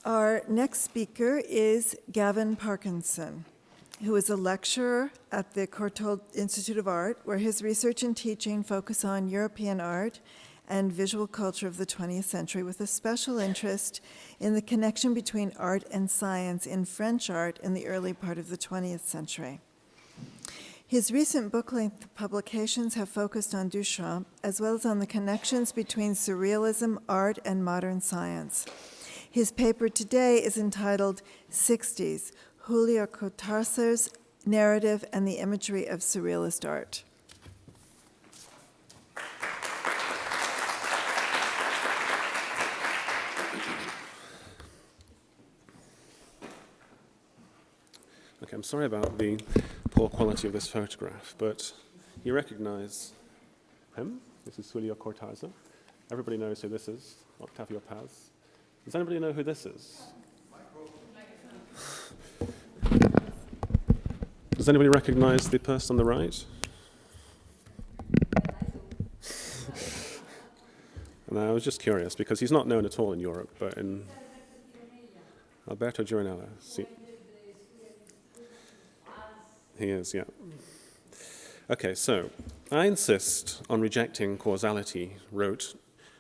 Our next speaker is Gavin Parkinson, who is a lecturer at the Courtauld Institute of Art, where his research and teaching focus on European art and visual culture of the 20th century, with a special interest in the connection between art and science in French art in the early part of the 20th century. His recent book-length publications have focused on Duchamp, as well as on the connections between Surrealism, art, and modern science. His paper today is entitled Sixties, Julio Cortázar's Narrative and the Imagery of Surrealist Art. Okay, I'm sorry about the poor quality of this photograph, but you recognize him. This is Julio Cortázar. Everybody knows who this is, Octavio Paz. Does anybody know who this is? Does anybody recognize the person on the right? And I was just curious, because he's not known at all in Europe, but in Alberto Gironella. See. He is, yeah. Okay, so I insist on rejecting causality, wrote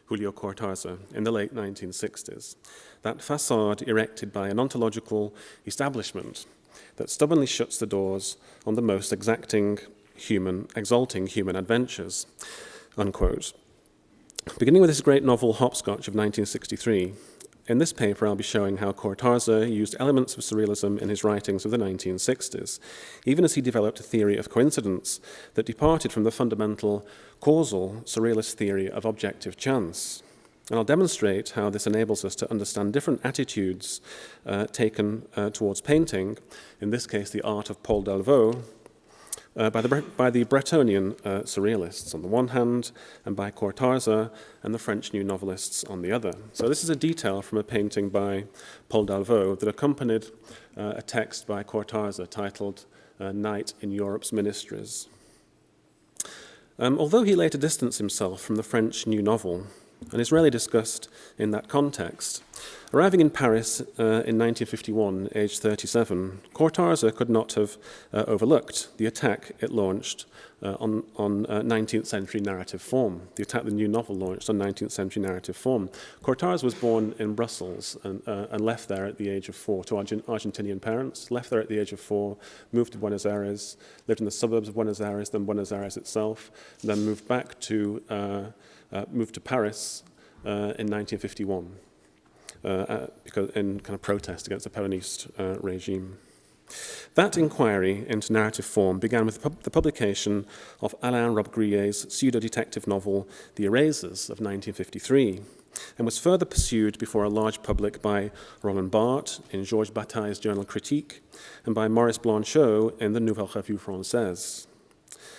Julio Cortázar in the late 1960s, that facade erected by an ontological establishment that stubbornly shuts the doors on the most exalting human adventures, unquote. Beginning with his great novel Hopscotch of 1963, in this paper I'll be showing how Cortázar used elements of surrealism in his writings of the 1960s, even as he developed a theory of coincidence that departed from the fundamental causal surrealist theory of objective chance. And I'll demonstrate how this enables us to understand different attitudes taken towards painting, in this case the art of Paul Delvaux, by the Bretonian surrealists on the one hand, and by Cortázar and the French new novelists on the other. So this is a detail from a painting by Paul Delvaux that accompanied a text by Cortázar titled Night in Europe's Ministries. Although he later distanced himself from the French new novel, and is rarely discussed in that context, arriving in Paris in 1951, aged 37, Cortázar could not have overlooked the attack it launched on 19th century narrative form, the attack the new novel launched on 19th century narrative form. Cortázar was born in Brussels and left there at the age of 4 to Argentinian parents, left there at the age of 4, moved to Buenos Aires, lived in the suburbs of Buenos Aires, then Buenos Aires itself, and then moved to Paris in 1951. Because in kind of protest against the Peronist regime. That inquiry into narrative form began with the publication of Alain Robbe-Grillet's pseudo-detective novel The Erasers of 1953, and was further pursued before a large public by Roland Barthes in Georges Bataille's Journal Critique, and by Maurice Blanchot in the Nouvelle Revue Française.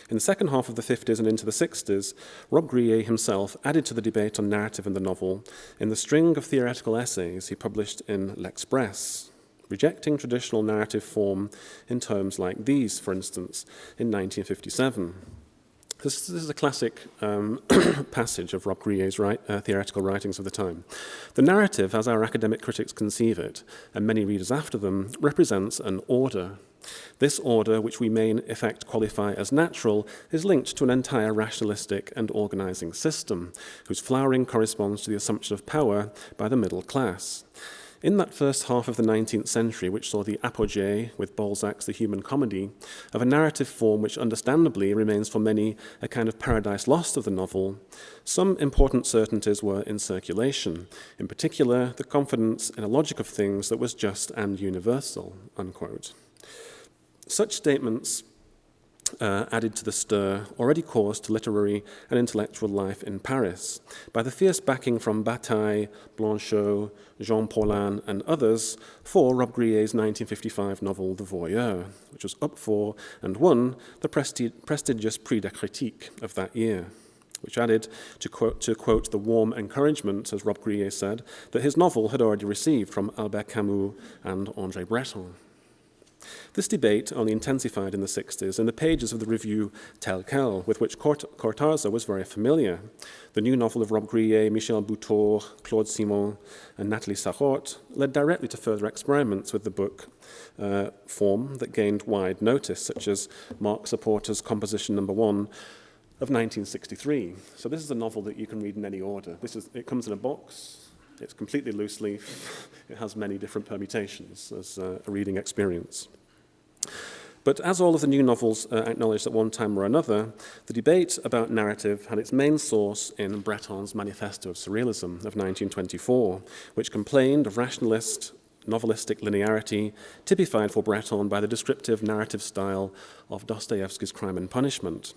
In the second half of the 50s and into the 60s, Robbe-Grillet himself added to the debate on narrative in the novel in the string of theoretical essays he published in L'Express, rejecting traditional narrative form in terms like these, for instance, in 1957. This is a classic passage of Robbe-Grillet's theoretical writings of the time. The narrative, as our academic critics conceive it, and many readers after them, represents an order. This order, which we may in effect qualify as natural, is linked to an entire rationalistic and organizing system, whose flowering corresponds to the assumption of power by the middle class. In that first half of the 19th century, which saw the apogee, with Balzac's The Human Comedy, of a narrative form which understandably remains for many a kind of paradise lost of the novel, some important certainties were in circulation, in particular the confidence in a logic of things that was just and universal, unquote. Such statements added to the stir already caused to literary and intellectual life in Paris by the fierce backing from Bataille, Blanchot, Jean Paulhan, and others for Robbe-Grillet's 1955 novel The Voyeur, which was up for and won the prestigious Prix de Critique of that year, which added to quote the warm encouragement, as Robbe-Grillet said, that his novel had already received from Albert Camus and André Breton. This debate only intensified in the 60s in the pages of the review Tel Quel, with which Cortázar was very familiar. The new novel of Rob Grillet, Michel Boutour, Claude Simon, and Nathalie Sarraute led directly to further experiments with the book form that gained wide notice, such as Mark Supporter's Composition No. 1 of 1963. So this is a novel that you can read in any order. It comes in a box. It's completely loose leaf. It has many different permutations as a reading experience. But as all of the new novels acknowledged at one time or another, the debate about narrative had its main source in Breton's Manifesto of Surrealism of 1924, which complained of rationalist, novelistic linearity typified for Breton by the descriptive narrative style of Dostoevsky's Crime and Punishment.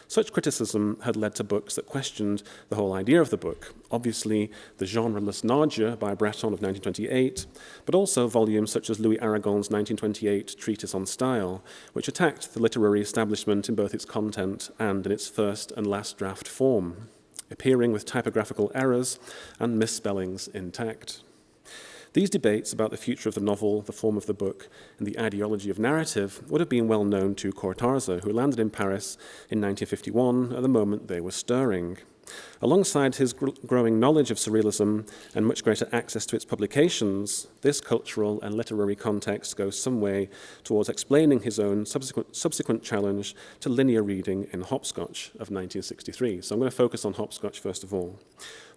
Such criticism had led to books that questioned the whole idea of the book, obviously the genreless Nadia by Breton of 1928, but also volumes such as Louis Aragon's 1928 Treatise on Style, which attacked the literary establishment in both its content and in its first and last draft form, appearing with typographical errors and misspellings intact. These debates about the future of the novel, the form of the book, and the ideology of narrative would have been well known to Cortázar, who landed in Paris in 1951 at the moment they were stirring. Alongside his growing knowledge of Surrealism and much greater access to its publications, this cultural and literary context goes some way towards explaining his own subsequent challenge to linear reading in Hopscotch of 1963. So I'm going to focus on Hopscotch first of all.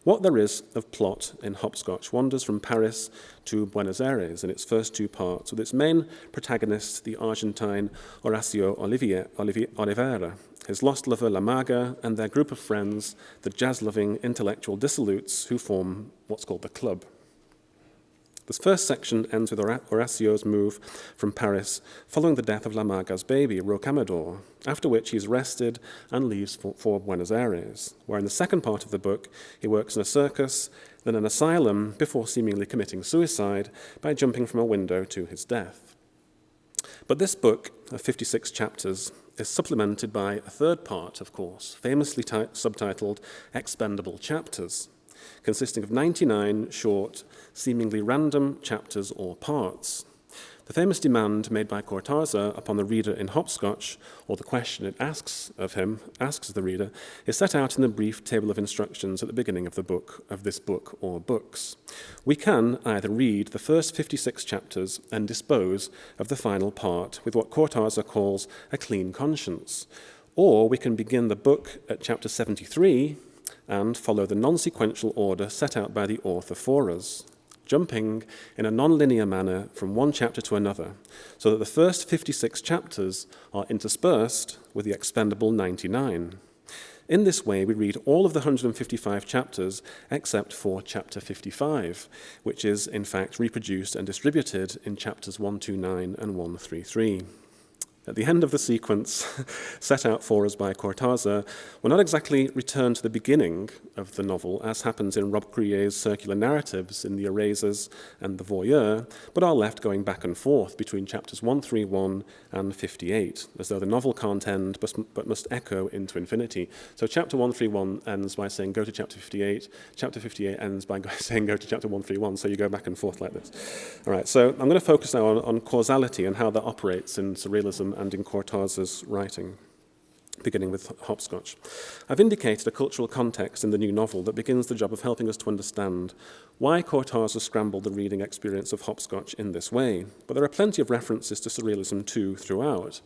What there is of plot in Hopscotch wanders from Paris to Buenos Aires in its first two parts, with its main protagonist, the Argentine Horacio Oliveira, his lost lover La Maga, and their group of friends, the jazz-loving intellectual dissolutes who form what's called the Club. This first section ends with Horacio's move from Paris following the death of La Maga's baby, Rocamadour, after which he's arrested and leaves for Buenos Aires, where in the second part of the book he works in a circus, then an asylum, before seemingly committing suicide by jumping from a window to his death. But this book, of 56 chapters, is supplemented by a third part, of course, famously subtitled Expendable Chapters, consisting of 99 short, seemingly random chapters or parts. The famous demand made by Cortázar upon the reader in Hopscotch, or the question it asks of the reader, is set out in the brief table of instructions at the beginning of this book or books. We can either read the first 56 chapters and dispose of the final part with what Cortázar calls a clean conscience, or we can begin the book at chapter 73 and follow the non-sequential order set out by the author for us, jumping in a non-linear manner from one chapter to another, so that the first 56 chapters are interspersed with the expendable 99. In this way, we read all of the 155 chapters except for chapter 55, which is in fact reproduced and distributed in chapters 129 and 133. At the end of the sequence set out for us by Cortázar, we're not exactly returned to the beginning of the novel, as happens in Rob Grillet's circular narratives in The Erasers and The Voyeur, but are left going back and forth between chapters 131 and 58, as though the novel can't end but must echo into infinity. So chapter 131 ends by saying, go to chapter 58. Chapter 58 ends by saying, go to chapter 131, so you go back and forth like this. All right, so I'm going to focus now on causality and how that operates in Surrealism and in Cortázar's writing, beginning with Hopscotch. I've indicated a cultural context in the new novel that begins the job of helping us to understand why Cortázar scrambled the reading experience of Hopscotch in this way, but there are plenty of references to Surrealism too throughout,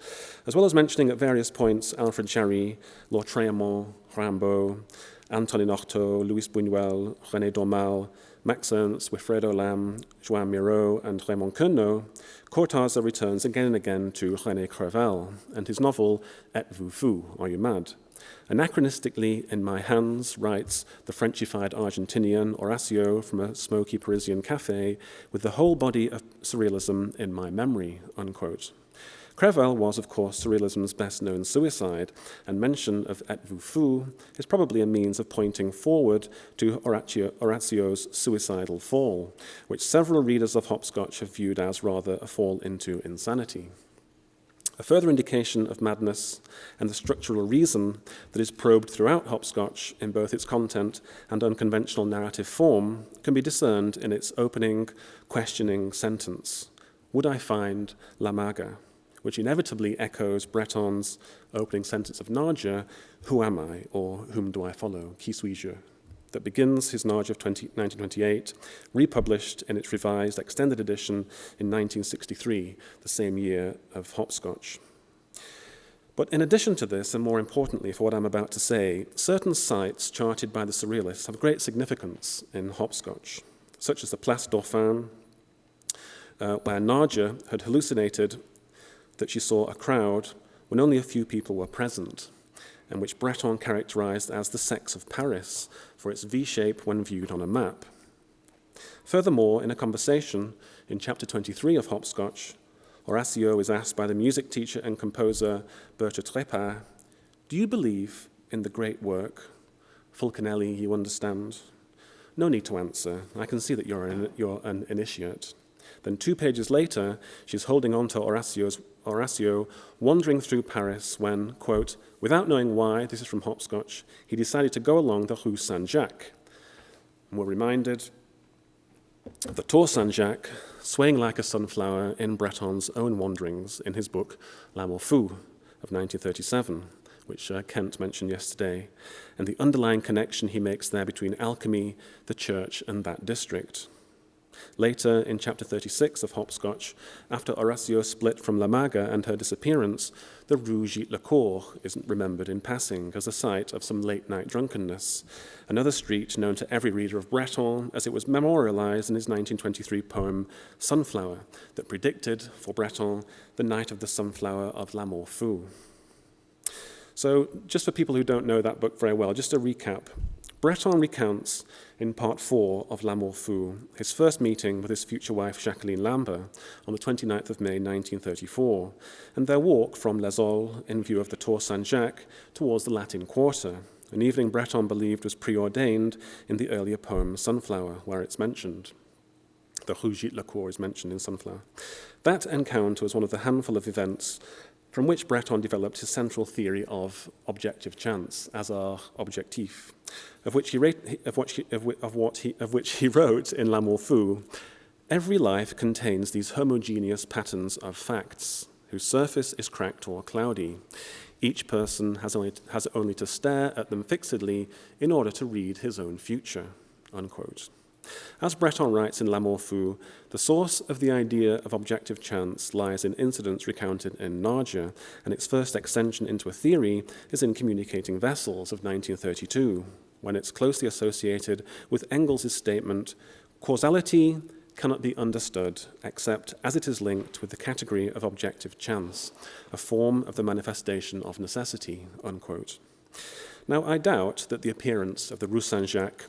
as well as mentioning at various points Alfred Jarry, Lord Tremont, Rimbaud, Antonin Artaud, Louis Buñuel, René Dormal, Max Ernst, Wilfredo Lam, Joan Miró, and Raymond Queneau. Cortázar returns again and again to René Crevel and his novel Êtes-vous fou, Are You Mad? Anachronistically, in my hands, writes the Frenchified Argentinian Horacio from a smoky Parisian cafe, with the whole body of Surrealism in my memory, unquote. Crevel was, of course, Surrealism's best-known suicide, and mention of Êtes-vous fou is probably a means of pointing forward to Horacio's suicidal fall, which several readers of Hopscotch have viewed as rather a fall into insanity. A further indication of madness and the structural reason that is probed throughout Hopscotch in both its content and unconventional narrative form can be discerned in its opening, questioning sentence. would I find La Maga, which inevitably echoes Breton's opening sentence of Narja, who am I, or whom do I follow, qui suis-je, that begins his Narja of 1928, republished in its revised extended edition in 1963, the same year of Hopscotch. But in addition to this, and more importantly for what I'm about to say, certain sites charted by the Surrealists have great significance in Hopscotch, such as the Place Dauphin, where Narja had hallucinated that she saw a crowd when only a few people were present, and which Breton characterized as the sex of Paris for its V-shape when viewed on a map. Furthermore, in a conversation in chapter 23 of Hopscotch, Horacio is asked by the music teacher and composer Berthe Trépart, "Do you believe in the great work? Fulcanelli, you understand?" "No need to answer. I can see that you're an initiate." Then 2 pages later, she's holding on to Horacio, wandering through Paris when, quote, "without knowing why," this is from Hopscotch, "he decided to go along the Rue Saint-Jacques." And we're reminded of the Tour Saint-Jacques, swaying like a sunflower in Breton's own wanderings in his book L'Amour Fou of 1937, which Kent mentioned yesterday, and the underlying connection he makes there between alchemy, the church, and that district. Later, in chapter 36 of Hopscotch, after Horacio split from La Maga and her disappearance, the Rue Gîte-le-Coeur is remembered in passing as the site of some late-night drunkenness, another street known to every reader of Breton as it was memorialized in his 1923 poem Sunflower, that predicted, for Breton, the night of the sunflower of L'Amour Fou. So, just for people who don't know that book very well, just a recap. Breton recounts in part 4 of L'Amour Fou his first meeting with his future wife Jacqueline Lambert on the 29th of May 1934, and their walk from Les Halles in view of the Tour Saint-Jacques towards the Latin Quarter, an evening Breton believed was preordained in the earlier poem Sunflower, where it's mentioned. The Rue Gîte-le-Coeur is mentioned in Sunflower. That encounter was one of the handful of events from which Breton developed his central theory of objective chance, hasard objectif, of which he wrote in L'Amour Fou, "Every life contains these homogeneous patterns of facts, whose surface is cracked or cloudy. Each person has only to stare at them fixedly in order to read his own future," unquote. As Breton writes in L'Amour Fou, the source of the idea of objective chance lies in incidents recounted in Narja, and its first extension into a theory is in Communicating Vessels of 1932, when it's closely associated with Engels' statement, "Causality cannot be understood except as it is linked with the category of objective chance, a form of the manifestation of necessity," unquote. Now, I doubt that the appearance of the Rue Saint-Jacques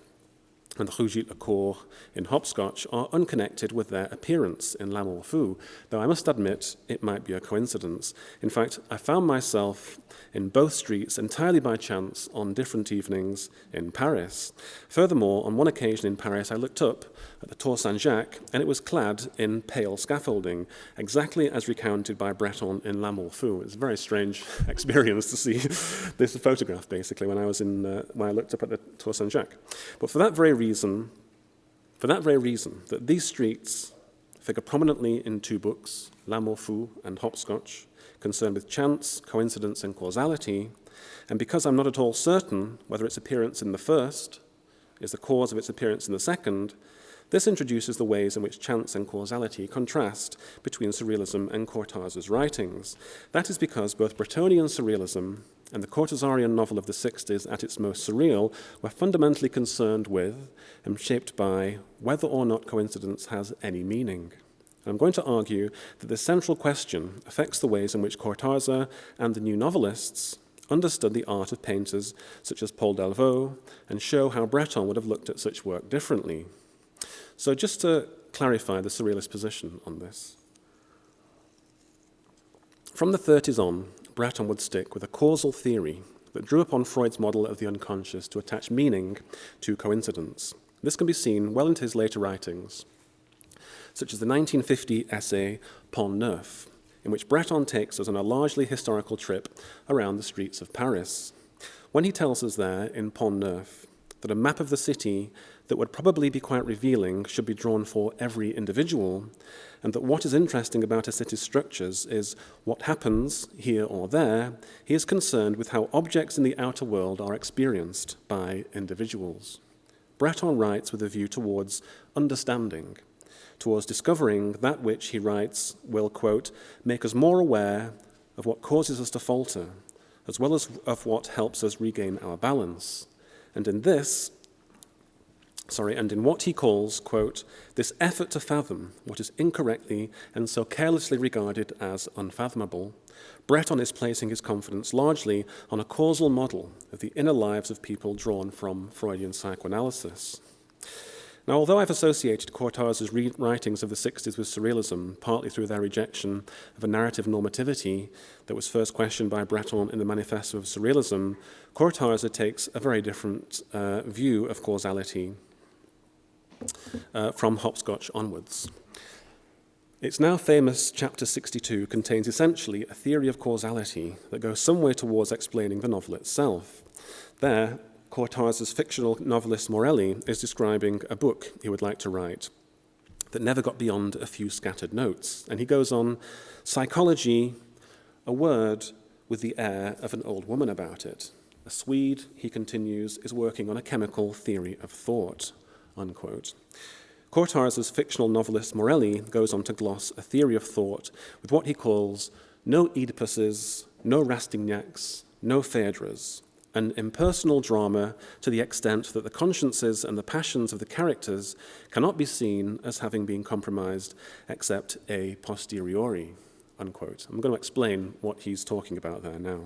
and the Rue Gîte-le-Coeur in Hopscotch are unconnected with their appearance in L'Amour Fou, though I must admit it might be a coincidence. In fact, I found myself in both streets entirely by chance on different evenings in Paris. Furthermore, on one occasion in Paris, I looked up at the Tour Saint-Jacques, and it was clad in pale scaffolding, exactly as recounted by Breton in L'Amour Fou. It's a very strange experience to see this photograph, basically, when I looked up at the Tour Saint-Jacques. But for that very reason, that these streets figure prominently in 2 books, L'Amour Fou and Hopscotch, concerned with chance, coincidence, and causality, and because I'm not at all certain whether its appearance in the first is the cause of its appearance in the second, this introduces the ways in which chance and causality contrast between Surrealism and Cortázar's writings. That is because both Bretonian Surrealism and the Cortázarian novel of the 60s at its most surreal were fundamentally concerned with and shaped by whether or not coincidence has any meaning. And I'm going to argue that this central question affects the ways in which Cortázar and the new novelists understood the art of painters such as Paul Delvaux and show how Breton would have looked at such work differently. So just to clarify the Surrealist position on this. From the 30s on, Breton would stick with a causal theory that drew upon Freud's model of the unconscious to attach meaning to coincidence. This can be seen well into his later writings, such as the 1950 essay Pont Neuf, in which Breton takes us on a largely historical trip around the streets of Paris. When he tells us there in Pont Neuf that a map of the city that would probably be quite revealing should be drawn for every individual, and that what is interesting about a city's structures is what happens here or there. He is concerned with how objects in the outer world are experienced by individuals. Breton writes with a view towards understanding, towards discovering that which, he writes, will, quote, make us more aware of what causes us to falter, as well as of what helps us regain our balance. And in what he calls, quote, this effort to fathom what is incorrectly and so carelessly regarded as unfathomable, Breton is placing his confidence largely on a causal model of the inner lives of people drawn from Freudian psychoanalysis. Now, although I've associated Cortázar's writings of the 60s with Surrealism, partly through their rejection of a narrative normativity that was first questioned by Breton in the Manifesto of Surrealism, Cortázar takes a very different view of causality from Hopscotch onwards. Its now famous chapter 62 contains essentially a theory of causality that goes some way towards explaining the novel itself. There, Cortázar's fictional novelist Morelli is describing a book he would like to write that never got beyond a few scattered notes. And he goes on, psychology, a word with the air of an old woman about it. A Swede, he continues, is working on a chemical theory of thought, unquote. Cortázar's fictional novelist Morelli goes on to gloss a theory of thought with what he calls no Oedipuses, no Rastignacs, no Phaedras, an impersonal drama to the extent that the consciences and the passions of the characters cannot be seen as having been compromised except a posteriori, unquote. I'm going to explain what he's talking about there now.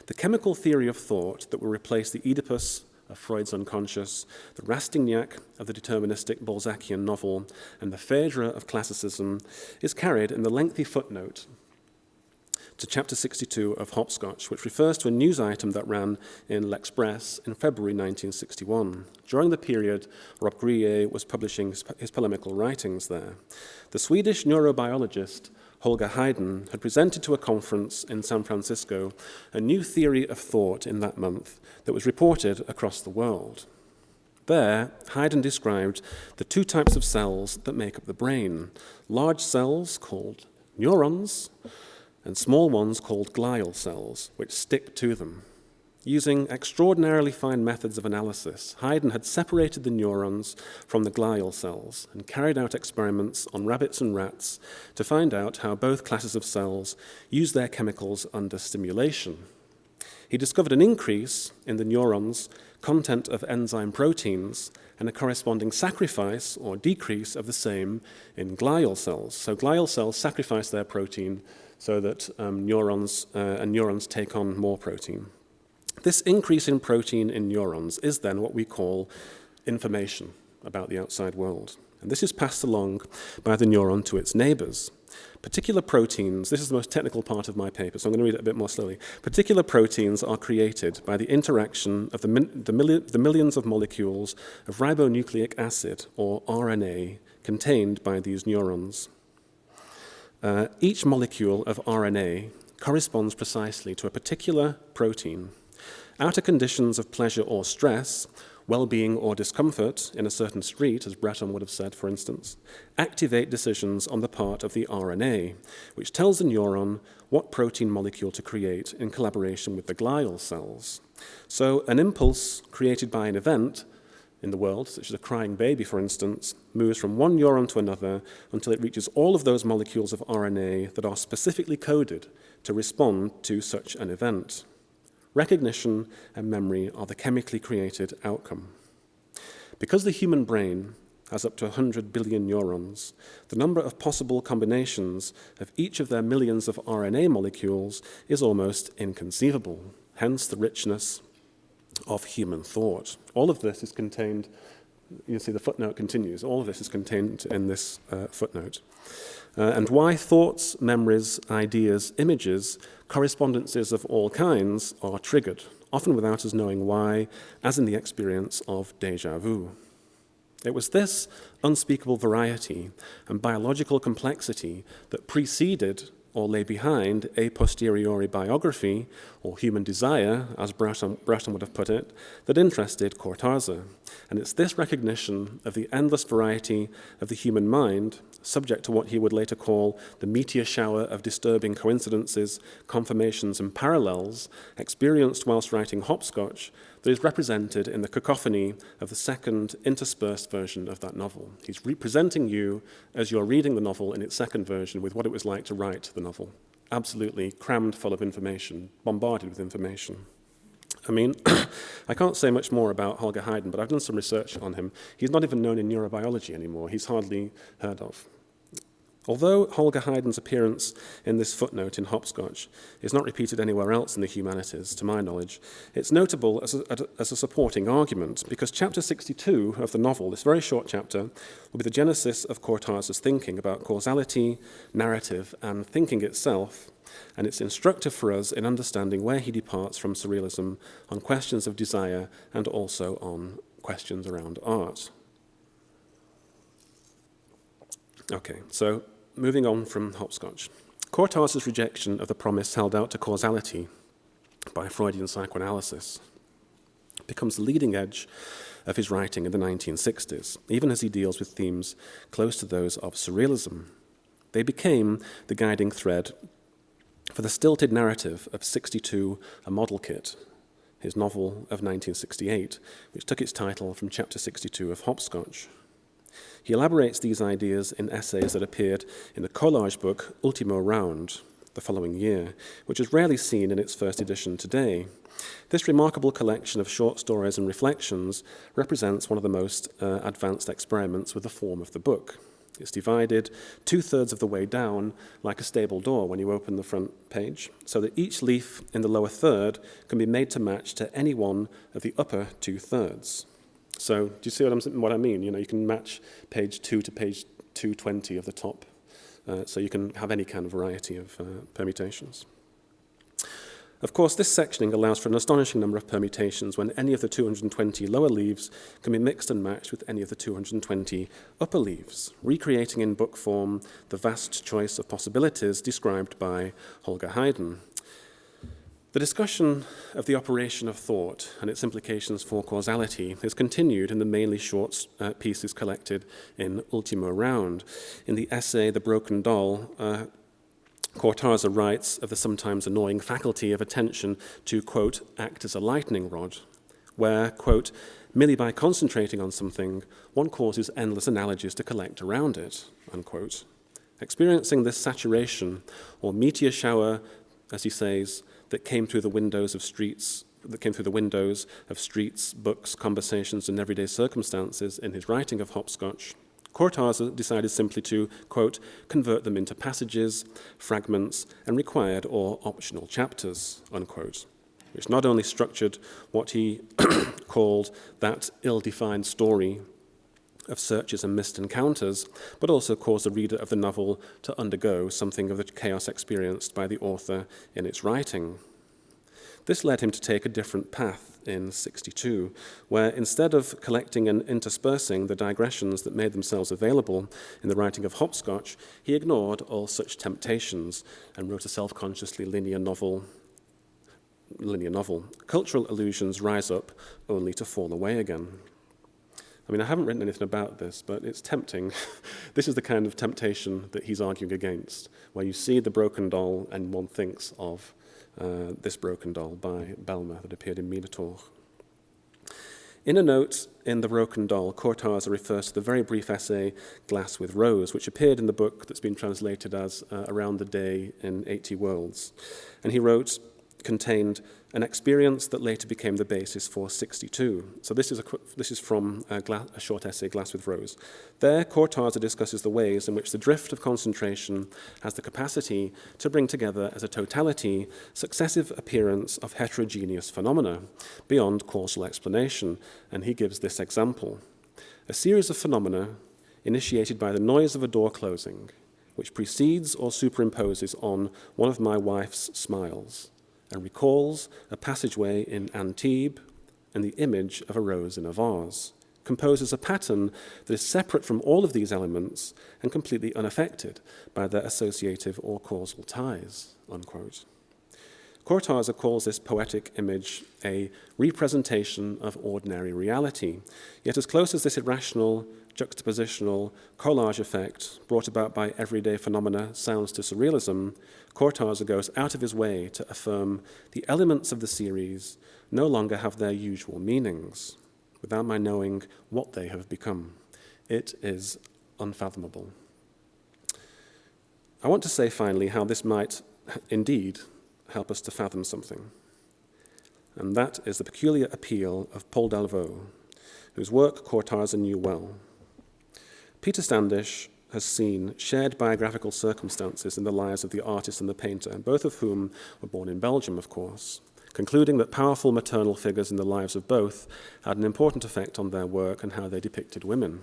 The chemical theory of thought that will replace the Oedipus of Freud's unconscious, the Rastignac of the deterministic Balzacian novel, and the Phaedra of classicism is carried in the lengthy footnote to chapter 62 of Hopscotch, which refers to a news item that ran in L'Express in February 1961, during the period Rob Grier was publishing his polemical writings there. The Swedish neurobiologist Holger Haydn had presented to a conference in San Francisco a new theory of thought in that month that was reported across the world. There, Haydn described the two types of cells that make up the brain, large cells called neurons, and small ones called glial cells, which stick to them. Using extraordinarily fine methods of analysis, Haydn had separated the neurons from the glial cells and carried out experiments on rabbits and rats to find out how both classes of cells use their chemicals under stimulation. He discovered an increase in the neurons' content of enzyme proteins and a corresponding sacrifice or decrease of the same in glial cells. So glial cells sacrifice their protein so that neurons take on more protein. This increase in protein in neurons is then what we call information about the outside world. And this is passed along by the neuron to its neighbors. Particular proteins, this is the most technical part of my paper, so I'm going to read it a bit more slowly. Particular proteins are created by the interaction of the millions of molecules of ribonucleic acid, or RNA, contained by these neurons. Each molecule of RNA corresponds precisely to a particular protein. Outer conditions of pleasure or stress, well-being or discomfort in a certain street, as Breton would have said, for instance, activate decisions on the part of the RNA, which tells the neuron what protein molecule to create in collaboration with the glial cells. So an impulse created by an event in the world, such as a crying baby, for instance, moves from one neuron to another until it reaches all of those molecules of RNA that are specifically coded to respond to such an event. Recognition and memory are the chemically created outcome. Because the human brain has up to 100 billion neurons, the number of possible combinations of each of their millions of RNA molecules is almost inconceivable, hence the richness of human thought. All of this is contained, you see the footnote continues, all of this is contained in this footnote. And why thoughts, memories, ideas, images, correspondences of all kinds are triggered, often without us knowing why, as in the experience of déjà vu. It was this unspeakable variety and biological complexity that preceded or lay behind a posteriori biography, or human desire, as Breton would have put it, that interested Cortázar. And it's this recognition of the endless variety of the human mind, subject to what he would later call the meteor shower of disturbing coincidences, confirmations, and parallels, experienced whilst writing Hopscotch, that is represented in the cacophony of the second interspersed version of that novel. He's representing you as you're reading the novel in its second version with what it was like to write the novel. Absolutely crammed full of information, bombarded with information. I mean, I can't say much more about Holger Haydn, but I've done some research on him. He's not even known in neurobiology anymore. He's hardly heard of. Although Holger Haydn's appearance in this footnote in Hopscotch is not repeated anywhere else in the humanities, to my knowledge, it's notable as a supporting argument, because chapter 62 of the novel, this very short chapter, will be the genesis of Cortázar's thinking about causality, narrative, and thinking itself, and it's instructive for us in understanding where he departs from surrealism on questions of desire and also on questions around art. Okay, so moving on from Hopscotch. Cortázar's rejection of the promise held out to causality by Freudian psychoanalysis becomes the leading edge of his writing in the 1960s, even as he deals with themes close to those of surrealism. They became the guiding thread for the stilted narrative of 62, A Model Kit, his novel of 1968, which took its title from chapter 62 of Hopscotch. He elaborates these ideas in essays that appeared in the collage book Ultimo Round the following year, which is rarely seen in its first edition today. This remarkable collection of short stories and reflections represents one of the most advanced experiments with the form of the book. It's divided 2/3 of the way down like a stable door when you open the front page, so that each leaf in the lower third can be made to match to any one of the upper 2/3. So do you see what I mean? You know, you can match page 2 to page 220 of the top, so you can have any kind of variety of permutations. Of course, this sectioning allows for an astonishing number of permutations when any of the 220 lower leaves can be mixed and matched with any of the 220 upper leaves, recreating in book form the vast choice of possibilities described by Holger Haydn. The discussion of the operation of thought and its implications for causality is continued in the mainly short pieces collected in Ultimo Round. In the essay The Broken Doll, Cortázar writes of the sometimes annoying faculty of attention to, quote, act as a lightning rod, where, quote, merely by concentrating on something, one causes endless analogies to collect around it, unquote. Experiencing this saturation, or meteor shower, as he says, that came through the windows of streets, books, conversations, and everyday circumstances in his writing of Hopscotch, Cortázar decided simply to, quote, convert them into passages, fragments, and required or optional chapters, unquote, which not only structured what he called that ill-defined story of searches and missed encounters, but also caused the reader of the novel to undergo something of the chaos experienced by the author in its writing. This led him to take a different path in 62, where instead of collecting and interspersing the digressions that made themselves available in the writing of Hopscotch, he ignored all such temptations and wrote a self-consciously linear novel. Cultural illusions rise up only to fall away again. I mean, I haven't written anything about this, but it's tempting. This is the kind of temptation that he's arguing against, where you see the broken doll and one thinks of This Broken Doll by Belmer that appeared in Minotaur. In a note in The Broken Doll, Cortázar refers to the very brief essay Glass with Rose, which appeared in the book that's been translated as Around the Day in 80 Worlds. And he wrote, contained an experience that later became the basis for 62. So this is from a short essay, Glass with Rose. There, Cortázar discusses the ways in which the drift of concentration has the capacity to bring together as a totality successive appearance of heterogeneous phenomena beyond causal explanation, and he gives this example. A series of phenomena initiated by the noise of a door closing, which precedes or superimposes on one of my wife's smiles, and recalls a passageway in Antibes and the image of a rose in a vase, composes a pattern that is separate from all of these elements and completely unaffected by their associative or causal ties, unquote. Cortázar calls this poetic image a representation of ordinary reality, yet as close as this irrational, juxtapositional, collage effect brought about by everyday phenomena sounds to surrealism, Cortázar goes out of his way to affirm the elements of the series no longer have their usual meanings, without my knowing what they have become. It is unfathomable. I want to say finally how this might indeed help us to fathom something, and that is the peculiar appeal of Paul Delvaux, whose work Cortázar knew well. Peter Standish has seen shared biographical circumstances in the lives of the artist and the painter, both of whom were born in Belgium, of course, concluding that powerful maternal figures in the lives of both had an important effect on their work and how they depicted women.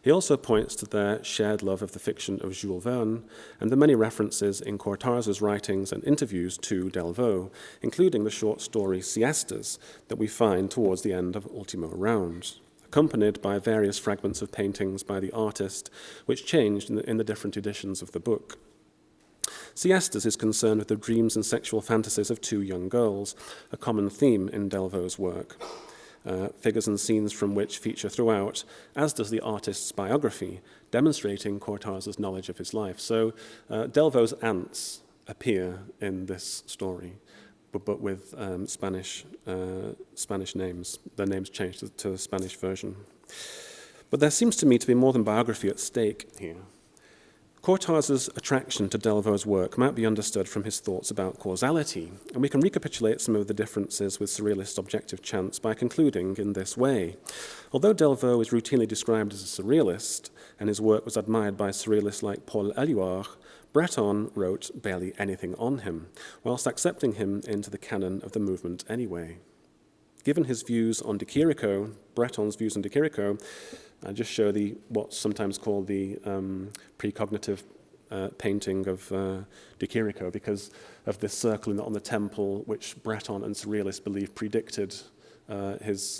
He also points to their shared love of the fiction of Jules Verne and the many references in Cortázar's writings and interviews to Delvaux, including the short story Siestas that we find towards the end of Ultimo Round, accompanied by various fragments of paintings by the artist, which changed in the different editions of the book. Siestas is concerned with the dreams and sexual fantasies of two young girls, a common theme in Delvaux's work. Figures and scenes from which feature throughout, as does the artist's biography, demonstrating Cortázar's knowledge of his life. So Delvaux's aunts appear in this story, but with Spanish names. Their names changed to the Spanish version. But there seems to me to be more than biography at stake here. Cortázar's attraction to Delvaux's work might be understood from his thoughts about causality, and we can recapitulate some of the differences with surrealist objective chance by concluding in this way. Although Delvaux is routinely described as a surrealist, and his work was admired by surrealists like Paul Éluard, Breton wrote barely anything on him, whilst accepting him into the canon of the movement anyway. Given his views on De Chirico, Breton's views on De Chirico, I just show what's sometimes called the precognitive painting of De Chirico because of this circle on the temple, which Breton and surrealists believe predicted his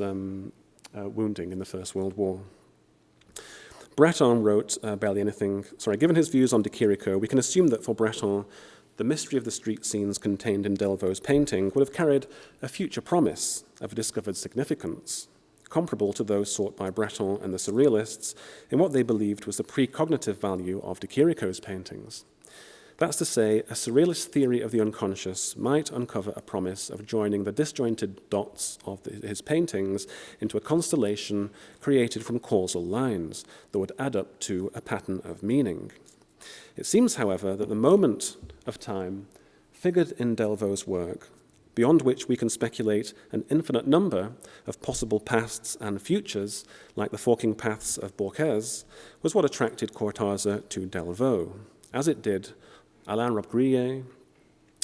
wounding in the First World War. Breton wrote given his views on De Chirico, we can assume that for Breton, the mystery of the street scenes contained in Delvaux's painting would have carried a future promise of a discovered significance, comparable to those sought by Breton and the surrealists in what they believed was the precognitive value of De Chirico's paintings. That's to say, a surrealist theory of the unconscious might uncover a promise of joining the disjointed dots of his paintings into a constellation created from causal lines that would add up to a pattern of meaning. It seems, however, that the moment of time figured in Delvaux's work, beyond which we can speculate an infinite number of possible pasts and futures, like the forking paths of Borges, was what attracted Cortázar to Delvaux, as it did Alain Robbe-Grillet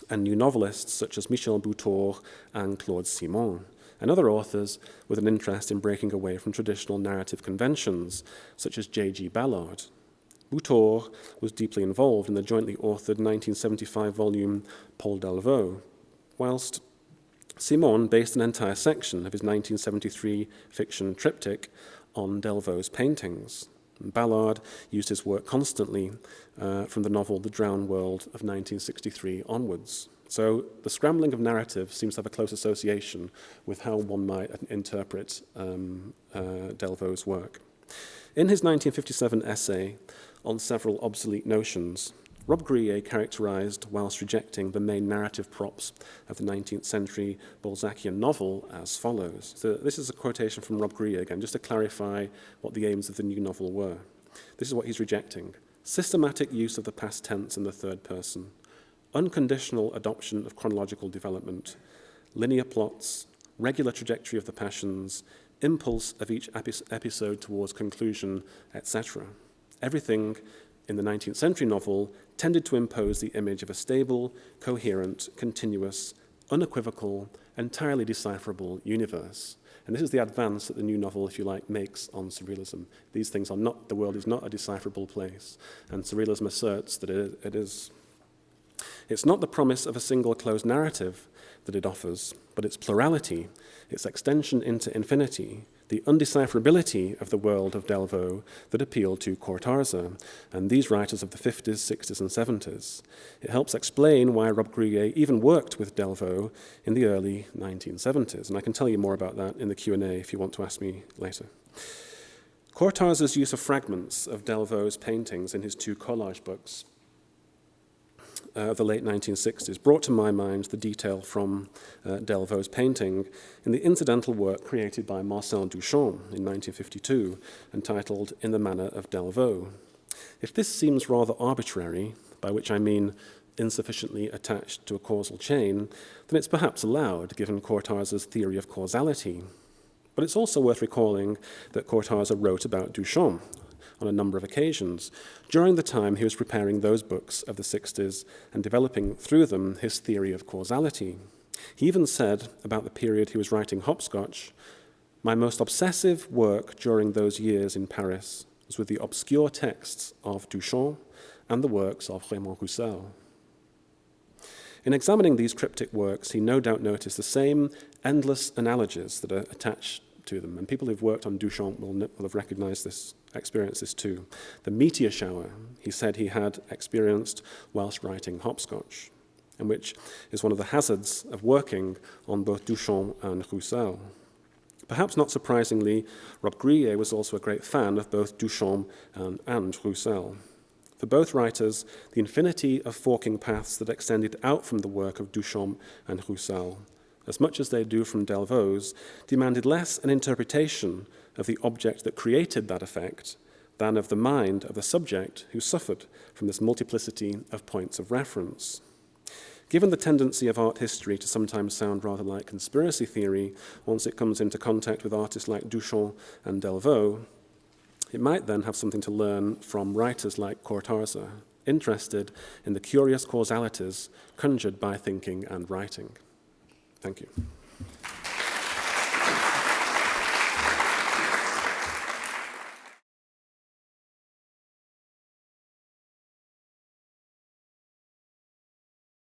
and new novelists such as Michel Butor and Claude Simon, and other authors with an interest in breaking away from traditional narrative conventions, such as J.G. Ballard. Butor was deeply involved in the jointly authored 1975 volume Paul Delvaux, whilst Simon based an entire section of his 1973 fiction triptych on Delvaux's paintings. Ballard used his work constantly from the novel The Drowned World of 1963 onwards. So the scrambling of narrative seems to have a close association with how one might interpret Delvaux's work. In his 1957 essay on several obsolete notions, Robbe-Grillet characterized, whilst rejecting the main narrative props of the 19th century Balzacian novel, as follows. So this is a quotation from Robbe-Grillet again, just to clarify what the aims of the new novel were. This is what he's rejecting. Systematic use of the past tense in the third person, unconditional adoption of chronological development, linear plots, regular trajectory of the passions, impulse of each episode towards conclusion, etc. Everything in the 19th century novel tended to impose the image of a stable, coherent, continuous, unequivocal, entirely decipherable universe. And this is the advance that the new novel, if you like, makes on surrealism. These things are not, the world is not a decipherable place, and surrealism asserts that it is. It's not the promise of a single closed narrative that it offers, but its plurality, its extension into infinity, the undecipherability of the world of Delvaux that appealed to Cortázar and these writers of the 50s, 60s, and 70s. It helps explain why Rob Grillet even worked with Delvaux in the early 1970s, and I can tell you more about that in the Q&A if you want to ask me later. Cortázar's use of fragments of Delvaux's paintings in his two collage books of the late 1960s brought to my mind the detail from Delvaux's painting in the incidental work created by Marcel Duchamp in 1952, entitled In the Manner of Delvaux. If this seems rather arbitrary, by which I mean insufficiently attached to a causal chain, then it's perhaps allowed, given Cortázar's theory of causality. But it's also worth recalling that Cortázar wrote about Duchamp on a number of occasions during the time he was preparing those books of the 60s and developing through them his theory of causality. He even said about the period he was writing Hopscotch, "My most obsessive work during those years in Paris was with the obscure texts of Duchamp and the works of Raymond Roussel." In examining these cryptic works, he no doubt noticed the same endless analogies that are attached to them, and people who've worked on Duchamp will have recognized this, experienced this too. The meteor shower, he said he had experienced whilst writing Hopscotch, and which is one of the hazards of working on both Duchamp and Roussel. Perhaps not surprisingly, Rob Grillet was also a great fan of both Duchamp and Roussel. For both writers, the infinity of forking paths that extended out from the work of Duchamp and Roussel, as much as they do from Delvaux's, demanded less an interpretation of the object that created that effect than of the mind of the subject who suffered from this multiplicity of points of reference. Given the tendency of art history to sometimes sound rather like conspiracy theory once it comes into contact with artists like Duchamp and Delvaux, it might then have something to learn from writers like Cortázar, interested in the curious causalities conjured by thinking and writing. Thank you.